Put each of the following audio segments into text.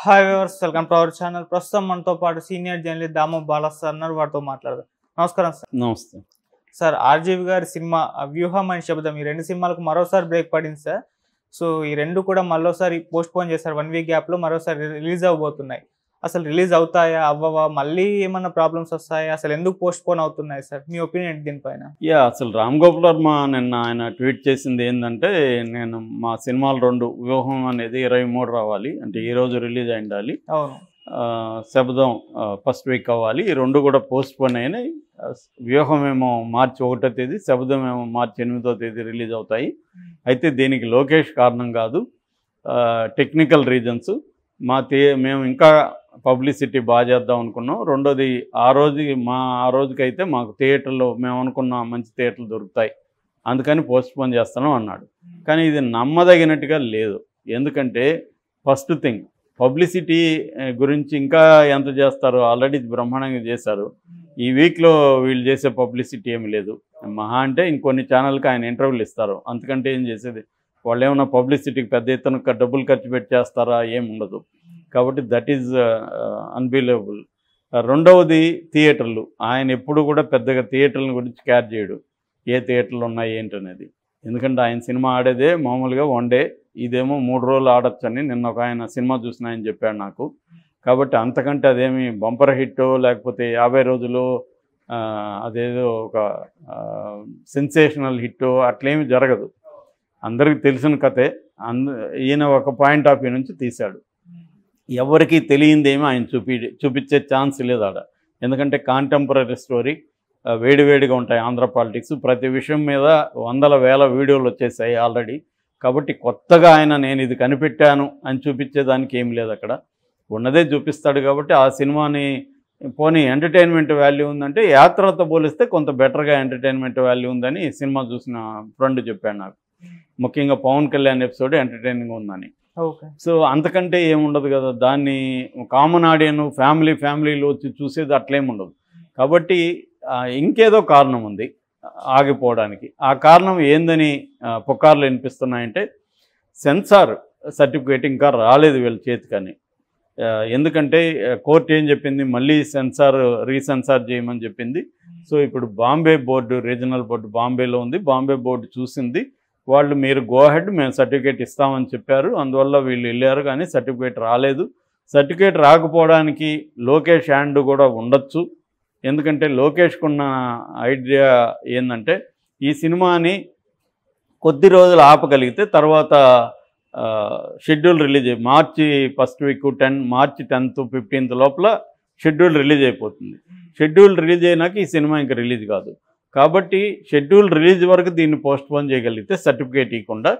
Hi viewers, welcome to our channel. ప్రస్తుతం మనతో పాటు సీనియర్ జర్నలిస్ట్ దాము బాలా సార్ ఉన్నారు. వారితో మాట్లాడదాం. నమస్కారం సార్. నమస్తే సార్, ఆర్జీవి గారి సినిమా వ్యూహం అని శబ్దం ఈ రెండు సినిమాలకు మరోసారి బ్రేక్ పడింది సార్. సో ఈ రెండు కూడా మరోసారి పోస్ట్ పోన్ చేశారు. 1 వీక్ గ్యాప్లో మరోసారి రిలీజ్ అవబోతున్నాయి. అసలు రిలీజ్ అవుతాయా, అవ్వవా, మళ్ళీ ఏమన్నా ప్రాబ్లమ్స్ వస్తాయా, అసలు ఎందుకు పోస్ట్ పోన్ అవుతున్నాయి సార్? మీ ఒపీనియన్ దీనిపైన? అసలు రామ్ గోపాల్ వర్మ నిన్న ఆయన ట్వీట్ చేసింది ఏంటంటే, నేను మా సినిమాలు 2 వ్యూహం అనేది 23 రావాలి, అంటే ఈరోజు రిలీజ్ అయి ఉండాలి. అవును. శబ్దం ఫస్ట్ వీక్ అవ్వాలి. ఈ 2 కూడా పోస్ట్ పోన్ అయినాయి. వ్యూహం ఏమో మార్చి 1వ తేదీ, శబ్దం ఏమో మార్చి 8వ తేదీ రిలీజ్ అవుతాయి. అయితే దీనికి లోకేష్ కారణం కాదు, టెక్నికల్ రీజన్స్. మేము ఇంకా పబ్లిసిటీ బాగా చేద్దాం అనుకున్నాం. రెండోది ఆ రోజుకైతే మాకు థియేటర్లో మేము అనుకున్న మంచి థియేటర్లు దొరుకుతాయి, అందుకని పోస్ట్ పోన్ చేస్తాను అన్నాడు. కానీ ఇది నమ్మదగినట్టుగా లేదు. ఎందుకంటే ఫస్ట్ థింగ్, పబ్లిసిటీ గురించి ఇంకా ఎంత చేస్తారో, ఆల్రెడీ బ్రహ్మాండంగా చేశారు. ఈ వీక్లో వీళ్ళు చేసే పబ్లిసిటీ ఏమి లేదు. మహా అంటే ఇంకొన్ని ఛానల్కి ఆయన ఇంటర్వ్యూలు ఇస్తారు, అంతకంటే ఏం చేసేది. వాళ్ళు ఏమన్నా పబ్లిసిటీకి పెద్ద ఎత్తున డబ్బులు ఖర్చు పెట్టి చేస్తారా? ఏమి ఉండదు. కాబట్టి దట్ ఈజ్ అన్బిలీవబుల్. రెండవది థియేటర్లు. ఆయన ఎప్పుడు కూడా పెద్దగా థియేటర్ల గురించి కేర్ చేయడు, ఏ థియేటర్లు ఉన్నాయి ఏంటనేది. ఎందుకంటే ఆయన సినిమా ఆడేదే మామూలుగా 1 డే, ఇదేమో 3 రోజులు ఆడొచ్చని నిన్న ఒక ఆయన సినిమా చూసిన ఆయన చెప్పాడు నాకు. కాబట్టి అంతకంటే అదేమి బంపర్ హిట్టో లేకపోతే 50 రోజులు అదేదో ఒక సెన్సేషనల్ హిట్టో అట్లేమి జరగదు. అందరికీ తెలిసిన కథే. ఈయన ఒక పాయింట్ ఆఫ్ వ్యూ నుంచి తీశాడు. ఎవరికి తెలియందేమో ఆయన చూపించే ఛాన్స్ లేదు ఆడ. ఎందుకంటే కాంటెంపరీ స్టోరీ, వేడివేడిగా ఉంటాయి ఆంధ్ర పాలిటిక్స్. ప్రతి విషయం మీద 100,000 వీడియోలు వచ్చేసాయి ఆల్రెడీ. కాబట్టి కొత్తగా ఆయన నేను ఇది కనిపెట్టాను అని చూపించేదానికి ఏం లేదు అక్కడ. ఉన్నదే చూపిస్తాడు. కాబట్టి ఆ సినిమాని పోనీ ఎంటర్టైన్మెంట్ వాల్యూ ఉందంటే యాత్రతో పోలిస్తే కొంత బెటర్గా ఎంటర్టైన్మెంట్ వాల్యూ ఉందని సినిమా చూసిన ఫ్రెండ్ చెప్పాడు నాకు. ముఖ్యంగా పవన్ కళ్యాణ్ ఎపిసోడ్ ఎంటర్టైనింగ్ ఉందని. సో అంతకంటే ఏముండదు కదా. దాన్ని కామన్ ఆడియన్ ఫ్యామిలీలో వచ్చి చూసేది అట్లేముండదు. కాబట్టి ఇంకేదో కారణం ఉంది ఆగిపోవడానికి. ఆ కారణం ఏందని పుకార్లు వినిపిస్తున్నాయంటే, సెన్సార్ సర్టిఫికేట్ ఇంకా రాలేదు వీళ్ళ చేతికని. ఎందుకంటే కోర్టు ఏం చెప్పింది, మళ్ళీ రీసెన్సార్ చేయమని చెప్పింది. సో ఇప్పుడు బాంబే బోర్డు, రీజనల్ బోర్డు బాంబేలో ఉంది. బాంబే బోర్డు చూసింది. వాళ్ళు మీరు గో హెడ్, మేము సర్టిఫికేట్ ఇస్తామని చెప్పారు. అందువల్ల వీళ్ళు వెళ్ళారు, కానీ సర్టిఫికేట్ రాలేదు. సర్టిఫికేట్ రాకపోవడానికి లోకేష్ హ్యాండ్ కూడా ఉండొచ్చు. ఎందుకంటే లోకేష్కున్న ఐడియా ఏంటంటే, ఈ సినిమాని కొద్ది రోజులు ఆపగలిగితే తర్వాత షెడ్యూల్ రిలీజ్ మార్చి 1st వీక్ మార్చి 10th 15th లోపల షెడ్యూల్ రిలీజ్ అయిపోతుంది. షెడ్యూల్ రిలీజ్ అయినాక ఈ సినిమా ఇంకా రిలీజ్ కాదు. కాబట్టి షెడ్యూల్ రిలీజ్ వరకు దీన్ని పోస్ట్ పోన్ చేయగలిగితే సర్టిఫికేట్ ఇవ్వకుండా,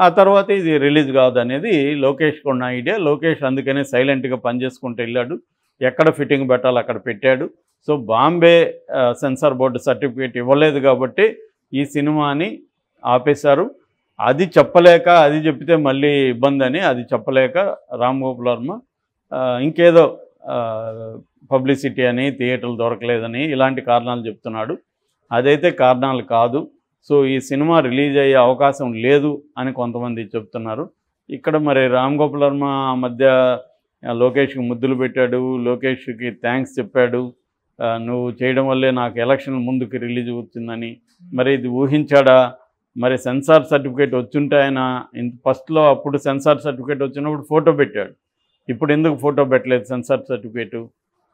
ఆ తర్వాత ఇది రిలీజ్ కాదు అనేది లోకేష్కి ఉన్న ఐడియా. లోకేష్ అందుకనే సైలెంట్గా పనిచేసుకుంటూ వెళ్ళాడు. ఎక్కడ ఫిట్టింగ్ పెట్టాలి అక్కడ పెట్టాడు. So Bombay censor board certificate ఇవ్వలేదు కాబట్టి ఈ సినిమాని ఆపేశారు. అది చెప్పలేక, అది చెప్తే మళ్ళీ ఇబ్బంది అని అది చెప్పలేక రామ్ గోపాల్ వర్మ ఇంకేదో పబ్లిసిటీ అని, థియేటర్లు దొరకలేదని ఇలాంటి కారణాలు చెప్తున్నాడు. అదైతే కారణాలు కాదు. సో ఈ సినిమా రిలీజ్ అయ్యే అవకాశం లేదు అని కొంతమంది చెప్తున్నారు. ఇక్కడ మరి రామ్ గోపాల్ వర్మ మధ్య లోకేష్కి ముద్దులు పెట్టాడు, లోకేష్కి థ్యాంక్స్ చెప్పాడు. నువ్వు చేయడం వల్లే నాకు ఎలక్షన్ ముందుకు రిలీజ్ వచ్చిందని. మరి ఇది ఊహించాడా? మరి సెన్సార్ సర్టిఫికేట్ వచ్చుంటే ఆయన ఫస్ట్లో అప్పుడు సెన్సార్ సర్టిఫికేట్ వచ్చినప్పుడు ఫోటో పెట్టాడు. ఇప్పుడు ఎందుకు ఫోటో పెట్టలేదు సెన్సార్ సర్టిఫికేటు?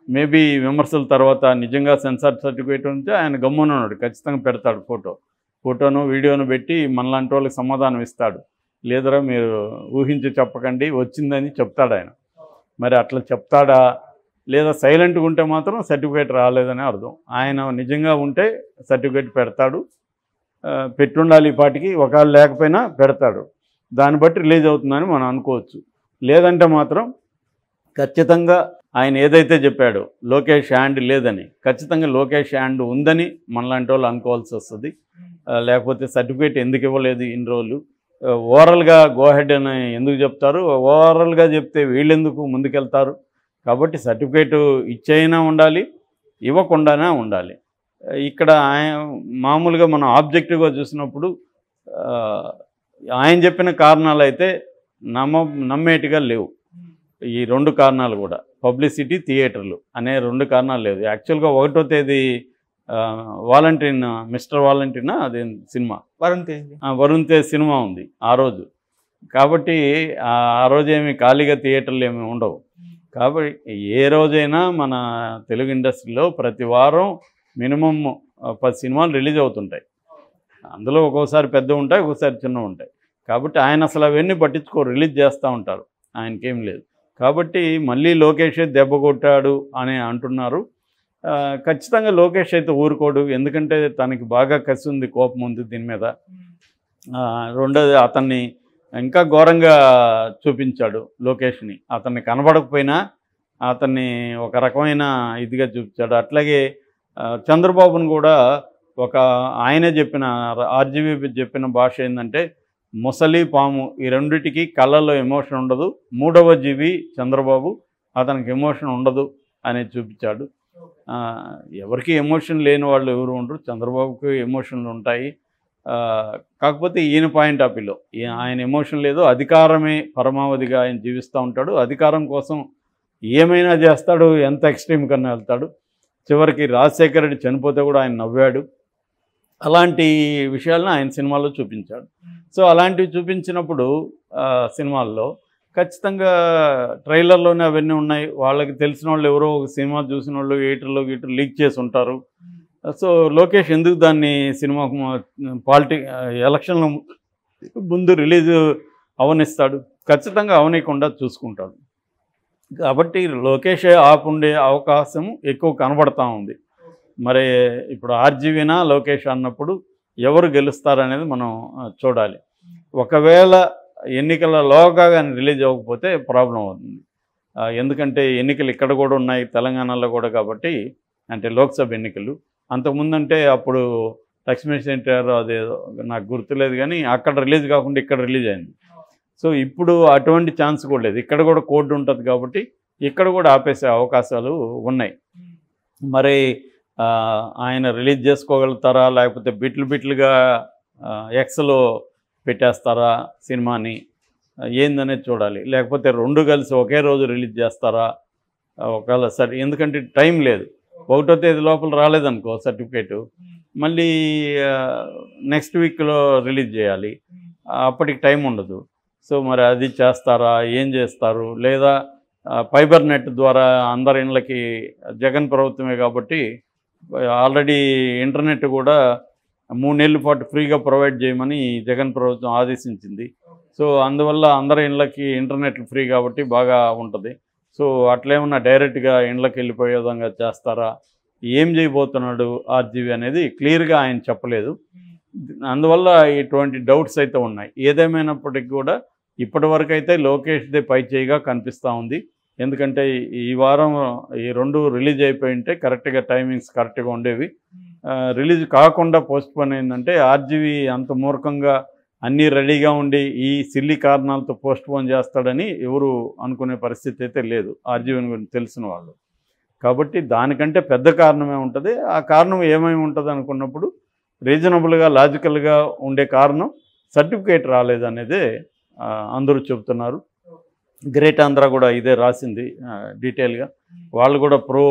మేబీ విమర్శల తర్వాత నిజంగా సెన్సార్ సర్టిఫికేట్ ఉంటే ఆయన గమ్మునున్నాడు. ఖచ్చితంగా పెడతాడు ఫోటోను వీడియోను పెట్టి మనలాంటి వాళ్ళకి సమాధానం ఇస్తాడు. లేదరా మీరు ఊహించి చెప్పకండి, వచ్చిందని చెప్తాడు ఆయన. మరి అట్లా చెప్తాడా? లేదా సైలెంట్గా ఉంటే మాత్రం సర్టిఫికేట్ రాలేదని అర్థం. ఆయన నిజంగా ఉంటే సర్టిఫికేట్ పెడతాడు, పెట్టుండాలి. ఈ పాటికి ఒకవేళ లేకపోయినా పెడతాడు. దాన్ని బట్టి రిలీజ్ అవుతుందని మనం అనుకోవచ్చు. లేదంటే మాత్రం ఖచ్చితంగా ఆయన ఏదైతే చెప్పాడో లోకేష్ హ్యాండ్ లేదని, ఖచ్చితంగా లోకేష్ హ్యాండ్ ఉందని మనలాంటి వాళ్ళు అనుకోవాల్సి వస్తుంది. లేకపోతే సర్టిఫికేట్ ఎందుకు ఇవ్వలేదు ఇన్ని రోజులు? ఓవరాల్గా గో హెడ్ అని ఎందుకు చెప్తారు? ఓవరాల్గా చెప్తే వీళ్ళెందుకు ముందుకెళ్తారు? కాబట్టి సర్టిఫికేటు ఇచ్చైనా ఉండాలి, ఇవ్వకుండానే ఉండాలి. ఇక్కడ మామూలుగా మనం ఆబ్జెక్టివ్గా చూసినప్పుడు ఆయన చెప్పిన కారణాలు అయితే నమ్మేటిగా లేవు. ఈ 2 కారణాలు కూడా పబ్లిసిటీ, థియేటర్లు అనే 2 కారణాలు లేదు. యాక్చువల్గా 1వ తేదీ వాలంటీన్ మిస్టర్ వాలంటీనా అదే సినిమా వరుణ్ తేజ్ వరుణ్ తేజ్ సినిమా ఉంది ఆ రోజు. కాబట్టి ఆ రోజు ఏమి ఖాళీగా థియేటర్లు ఏమి ఉండవు. కాబట్టి ఏ రోజైనా మన తెలుగు ఇండస్ట్రీలో ప్రతి వారం మినిమం 10 సినిమాలు రిలీజ్ అవుతుంటాయి. అందులో ఒక్కోసారి పెద్ద ఉంటాయి, ఒక్కోసారి చిన్న ఉంటాయి. కాబట్టి ఆయన అసలు అవన్నీ పట్టించుకోరు, రిలీజ్ చేస్తూ ఉంటారు, ఆయనకేం లేదు. కాబట్టి మళ్ళీ లోకేషే దెబ్బ కొట్టాడు అని అంటున్నారు. ఖచ్చితంగా లోకేష్ అయితే ఊరుకోడు, ఎందుకంటే తనకి బాగా కసి ఉంది, కోపం ఉంది దీని మీద. రెండోది అతన్ని ఇంకా ఘోరంగా చూపించాడు లోకేష్ని. అతన్ని కనబడకపోయినా అతన్ని ఒక రకమైన ఇదిగా చూపించాడు. అట్లాగే చంద్రబాబును కూడా ఆయనే చెప్పిన ఆర్జీవీ చెప్పిన భాష ఏంటంటే ముసలి పాము ఈ రెండిటికి కళ్ళల్లో ఎమోషన్ ఉండదు, 3వ జీవి చంద్రబాబు, అతనికి ఎమోషన్ ఉండదు అనేది చూపించాడు. ఎవరికి ఎమోషన్ లేని వాళ్ళు ఎవరు ఉండరు, చంద్రబాబుకి ఎమోషన్లు ఉంటాయి. కాకపోతే ఈయన పాయింట్ ఆఫ్ వ్యూలో ఆయన ఎమోషన్ లేదు, అధికారమే పరమావధిగా ఆయన జీవిస్తూ ఉంటాడు, అధికారం కోసం ఏమైనా చేస్తాడు, ఎంత ఎక్స్ట్రీమ్ కన్నా వెళ్తాడు. చివరికి రాజశేఖర రెడ్డి చనిపోతే కూడా ఆయన నవ్వాడు. అలాంటి విషయాలను ఆయన సినిమాల్లో చూపించాడు. సో అలాంటివి చూపించినప్పుడు సినిమాల్లో ఖచ్చితంగా ట్రైలర్లోనే అవన్నీ ఉన్నాయి. వాళ్ళకి తెలిసిన వాళ్ళు ఎవరో ఒక సినిమా చూసిన వాళ్ళు ఎయిటర్లో లీక్ చేసి ఉంటారు. సో లోకేష్ ఎందుకు దాన్ని సినిమాకు ఎలక్షన్ల ముందు రిలీజ్ అవనిస్తాడు? ఖచ్చితంగా అవనీయకుండా చూసుకుంటాడు. కాబట్టి లోకేష్ ఆపుండే అవకాశం ఎక్కువ కనబడతా ఉంది. మరి ఇప్పుడు ఆర్జీవీనా లోకేష్ అన్నప్పుడు ఎవరు గెలుస్తారనేది మనం చూడాలి. ఒకవేళ ఎన్నికలలోగా కానీ రిలీజ్ అవ్వకపోతే ప్రాబ్లం అవుతుంది. ఎందుకంటే ఎన్నికలు ఇక్కడ కూడా ఉన్నాయి, తెలంగాణలో కూడా. కాబట్టి అంటే లోక్సభ ఎన్నికలు అంతకుముందంటే అప్పుడు లక్ష్మీ సెంటర్ అదే నాకు గుర్తులేదు, కానీ అక్కడ రిలీజ్ కాకుండా ఇక్కడ రిలీజ్ అయింది. సో ఇప్పుడు అటువంటి ఛాన్స్ కూడా లేదు. ఇక్కడ కూడా కోడ్ ఉంటుంది కాబట్టి ఇక్కడ కూడా ఆపేసే అవకాశాలు ఉన్నాయి. మరి ఆయన రిలీజ్ చేసుకోగలుగుతారా, లేకపోతే బిట్లుగా ఎక్స్లో పెట్టేస్తారా సినిమాని, ఏందనేది చూడాలి. లేకపోతే 2 కలిసి ఒకే రోజు రిలీజ్ చేస్తారా ఒకవేళ సరే, ఎందుకంటే టైం లేదు. 1వ తేదీ లోపల రాలేదనుకో సర్టిఫికేటు, మళ్ళీ నెక్స్ట్ వీక్లో రిలీజ్ చేయాలి, అప్పటికి టైం ఉండదు. సో మరి అది చేస్తారా, ఏం చేస్తారు? లేదా ఫైబర్ నెట్ ద్వారా అందరి ఇళ్ళకి జగన్ ప్రభుత్వమే కాబట్టి ఆల్రెడీ ఇంటర్నెట్ కూడా 3 నెలల పాటు ఫ్రీగా ప్రొవైడ్ చేయమని జగన్ ప్రభుత్వం ఆదేశించింది. సో అందువల్ల అందరి ఇళ్ళకి ఇంటర్నెట్ ఫ్రీ కాబట్టి బాగా ఉంటుంది. సో అట్లేమన్నా డైరెక్ట్గా ఇళ్ళకి వెళ్ళిపోయే విధంగా చేస్తారా, ఏం చేయబోతున్నాడు ఆర్జీవీ అనేది క్లియర్గా ఆయన చెప్పలేదు. అందువల్ల ఇటువంటి డౌట్స్ అయితే ఉన్నాయి. ఏదేమైనప్పటికీ కూడా ఇప్పటి వరకు అయితే లోకేష్దే పై చేయిగా కనిపిస్తూ ఉంది. ఎందుకంటే ఈ వారం ఈ 2 రిలీజ్ అయిపోయి ఉంటే కరెక్ట్గా టైమింగ్స్ కరెక్ట్గా ఉండేవి. రిలీజ్ కాకుండా పోస్ట్పోన్ అయిందంటే ఆర్జీవీ అంత మూర్ఖంగా అన్నీ రెడీగా ఉండి ఈ సిల్లీ కారణాలతో పోస్ట్పోన్ చేస్తాడని ఎవరు అనుకునే పరిస్థితి అయితే లేదు ఆర్జీవీ గురించి తెలిసిన వాళ్ళు. కాబట్టి దానికంటే పెద్ద కారణమే ఉంటుంది. ఆ కారణం ఏమేమి ఉంటుంది అనుకున్నప్పుడు రీజనబుల్గా లాజికల్గా ఉండే కారణం సర్టిఫికేట్ రాలేదనేదే అందరూ చెబుతున్నారు. గ్రేట్ ఆంధ్ర కూడా ఇదే రాసింది డీటెయిల్గా. వాళ్ళు కూడా ప్రో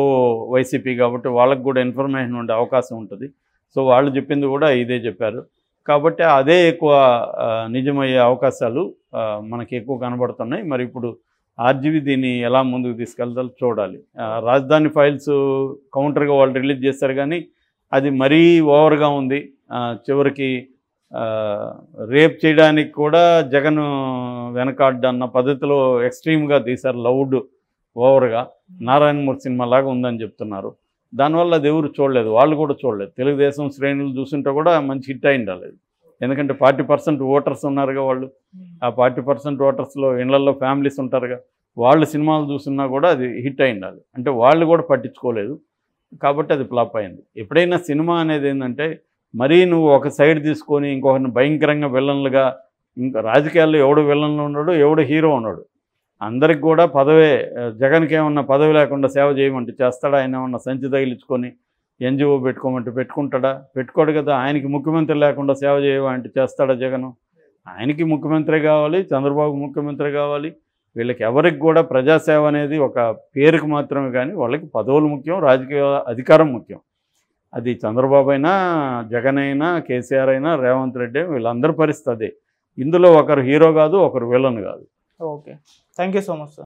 వైసీపీ కాబట్టి వాళ్ళకు కూడా ఇన్ఫర్మేషన్ ఉండే అవకాశం ఉంటుంది. సో వాళ్ళు చెప్పింది కూడా ఇదే చెప్పారు. కాబట్టి అదే ఎక్కువ నిజమయ్యే అవకాశాలు మనకి ఎక్కువ కనబడుతున్నాయి. మరి ఇప్పుడు ఆర్జీవీ దీన్ని ఎలా ముందుకు తీసుకెళ్తారో చూడాలి. రాజధాని ఫైల్స్ కౌంటర్గా వాళ్ళు రిలీజ్ చేస్తారు, కానీ అది మరీ ఓవర్గా ఉంది. చివరికి రేప్ చేయడానికి కూడా జగన్ వెనకాడ్డన్న పద్ధతిలో ఎక్స్ట్రీమ్గా తీశారు, లౌడ్ ఓవర్గా నారాయణమూర్తి సినిమా లాగా ఉందని చెప్తున్నారు. దానివల్ల అది ఎవరు చూడలేదు, వాళ్ళు కూడా చూడలేదు. తెలుగుదేశం శ్రేణులు చూస్తుంటే కూడా మంచి హిట్ అయి ఉండాలి. ఎందుకంటే 40% ఓటర్స్ ఉన్నారుగా వాళ్ళు. ఆ 40% ఓటర్స్లో ఇళ్లలో ఫ్యామిలీస్ ఉంటారుగా, వాళ్ళు సినిమాలు చూస్తున్నా కూడా అది హిట్ అయి ఉండాలి. అంటే వాళ్ళు కూడా పట్టించుకోలేదు కాబట్టి అది ఫ్లాప్ అయింది. ఎప్పుడైనా సినిమా అనేది ఏంటంటే మరీ నువ్వు ఒక సైడ్ తీసుకొని ఇంకొకరిని భయంకరంగా విలన్లుగా, ఇంకా రాజకీయాల్లో ఎవడు విలన్లు ఉన్నాడు, ఎవడు హీరో ఉన్నాడు, అందరికి కూడా పదవే. జగన్కి ఏమన్నా పదవి లేకుండా సేవ చేయమంటే చేస్తాడా? ఆయన ఏమన్నా సంచి తగిలించుకొని ఎన్జిఓ పెట్టుకోమంటే పెట్టుకుంటాడా? పెట్టుకోడు కదా. ఆయనకి ముఖ్యమంత్రి లేకుండా సేవ చేయమంటే చేస్తాడా జగన్? ఆయనకి ముఖ్యమంత్రి కావాలి, చంద్రబాబు ముఖ్యమంత్రి కావాలి, వీళ్ళకి ఎవరికి కూడా ప్రజాసేవ అనేది ఒక పేరుకు మాత్రమే, కానీ వాళ్ళకి పదవులు ముఖ్యం, రాజకీయ అధికారం ముఖ్యం. అది చంద్రబాబు అయినా, జగన్ అయినా, కేసీఆర్ అయినా, రేవంత్ రెడ్డి, వీళ్ళందరి పరిస్థితి అదే. ఇందులో ఒకరు హీరో కాదు, ఒకరు విలన్ కాదు. Okay, thank you so much sir.